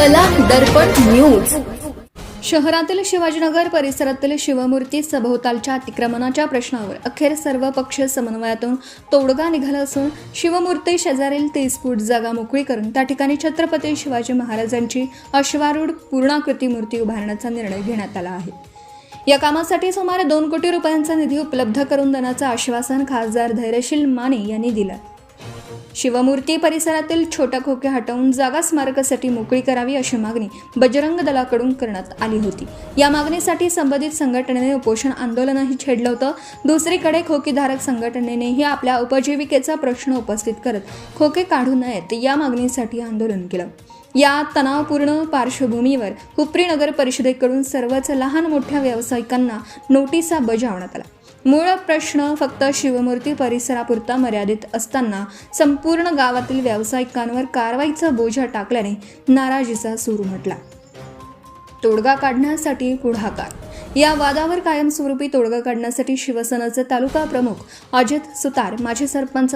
चला दर्पण न्यूज. शहरातील शिवाजीनगर परिसरातील शिवमूर्ती सभोवतालच्या अतिक्रमणाच्या प्रश्नावर अखेर सर्वपक्षीय समन्वयातून तोडगा निघाला असून शिवमूर्ती शेजारील 30 फूट जागा मोकळी करून त्या ठिकाणी छत्रपती शिवाजी महाराजांची अश्वारूढ पूर्णाकृती मूर्ती उभारण्याचा निर्णय घेण्यात आला आहे. या कामासाठी सुमारे 2 कोटी रुपयांचा निधी उपलब्ध करून देण्याचं आश्वासन खासदार धैर्यशील माने यांनी दिलं. शिवमूर्ती परिसरातील छोट्या खोके हटवून जागा स्मारकासाठी मोकळी करावी अशी मागणी बजरंग दलाकडून करण्यात आली होती. या मागणीसाठी संबंधित संघटनेने उपोषण आंदोलनही छेडलं होतं. दुसरीकडे खोकीधारक संघटनेनेही आपल्या उपजीविकेचा प्रश्न उपस्थित करत खोके काढू नयेत या मागणीसाठी आंदोलन केलं. या तणावपूर्ण पार्श्वभूमीवर हुपरी नगर परिषदेकडून सर्वच लहान मोठ्या व्यावसायिकांना नोटिसा बजावण्यात आल्या. मूळ प्रश्न फक्त शिवमूर्ती परिसरापुरता मर्यादित असताना संपूर्ण गावातील व्यावसायिकांवर कारवाईचा बोजा टाकल्याने नाराजीचा सूर उमटला. तोडगा काढण्यासाठी पुढाकार. या वादावर कायमस्वरूपी तोडगा काढण्यासाठी शिवसेनेचे तालुका प्रमुख अजित सुतार, माजी सरपंच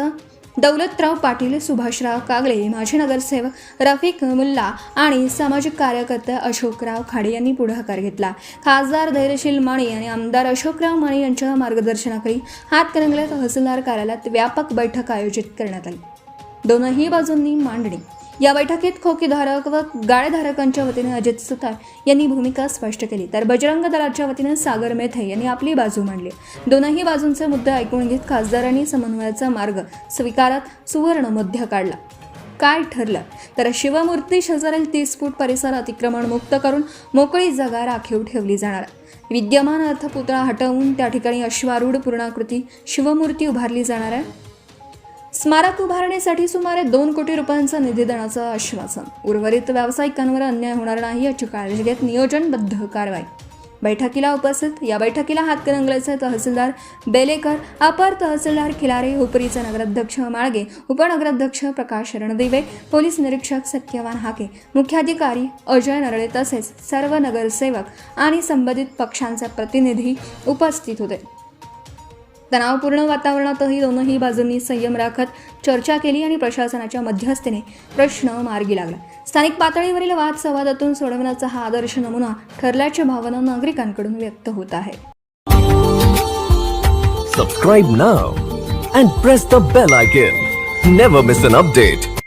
दौलतराव पाटील, सुभाषराव कागले, माजी नगरसेवक रफिक मुल्ला आणि सामाजिक कार्यकर्ते अशोकराव खाडे यांनी पुढाकार घेतला. खासदार धैर्यशील माने आणि आमदार अशोकराव माने यांच्या मार्गदर्शनाखाली हातकणंगले तहसीलदार कार्यालयात व्यापक बैठक आयोजित करण्यात आली. दोनही बाजूंनी मांडणी. या बैठकीत खोकीधारक व गाळेधारकांच्या वतीने अजित सुतार यांनी भूमिका स्पष्ट केली, तर बजरंग दलाच्या वतीने सागर मेथे यांनी आपली बाजू मांडली. दोनही बाजूंचे मुद्दे ऐकून घेत खासदारांनी समन्वयाचा मार्ग स्वीकारत सुवर्ण मध्य काढला. काय ठरलं तर शिवमूर्ती शेजारील 30 फूट परिसर अतिक्रमण मुक्त करून मोकळी जागा राखीव ठेवली जाणार. विद्यमान अर्थपुतळा हटवून त्या ठिकाणी अश्वारूढ पूर्णाकृती शिवमूर्ती उभारली जाणार आहे. स्मारक उभारण्यासाठी सुमारे 2 कोटी रुपयांचा निधी देण्याचं आश्वासन. उर्वरित व्यावसायिकांवर अन्याय होणार नाही याची काळजी घेत नियोजनबद्ध कारवाई. या बैठकीला हातकणंगलेचे तहसीलदार बेलेकर, अपर तहसीलदार खिलारे, हुपरीचे नगराध्यक्ष माळगे, उपनगराध्यक्ष प्रकाश रणदिवे, पोलीस निरीक्षक सत्यवान हाके, मुख्याधिकारी अजय नरळे तसेच सर्व नगरसेवक आणि संबंधित पक्षांचे प्रतिनिधी उपस्थित होते. तणावपूर्ण वातावरणातही दोनही बाजूंनी संयम राखत चर्चा केली आणि प्रशासनाच्या मध्यस्थीने प्रश्न मार्गी लागला. स्थानिक पातळीवरील वाद संवादातून सोडवण्याचा हा आदर्श नमुना ठरल्याची भावना नागरिकांकडून व्यक्त होत आहे. Subscribe now and press the bell icon. Never miss an update.